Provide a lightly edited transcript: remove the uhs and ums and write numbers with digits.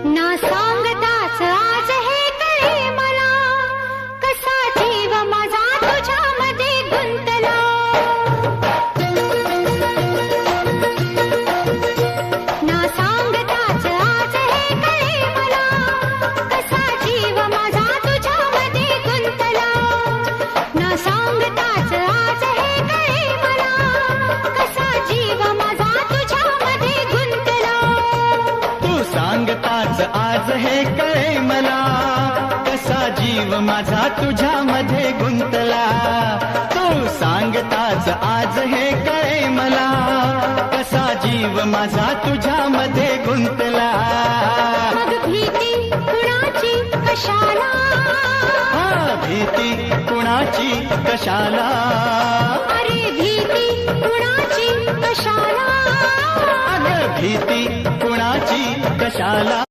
ना सांगताच आज हे कळे मला, कसा जीव माझा तुझ्यामध्ये गुंतला. ना सांगताच आज हे कळे मला, कसा जीव माझा तुझ्यामध्ये गुंतला. ना सांगताच आज हे कळे मला, कसा जीव माझा तुझ्यामध्ये गुंतला. तू सांगताच आज हे कळे मला, कसा जीव माझा तुझ्यामध्ये गुंतला. तू सांगताच आज हे कळे मला, कसा जीव माझा तुझ्यामध्ये गुंतला. मग भीती कुणाची कशाला, भीती कुणाची कशाला, अरे भीती कुणाची कशाला. अगं भीती कुणाची कशाला.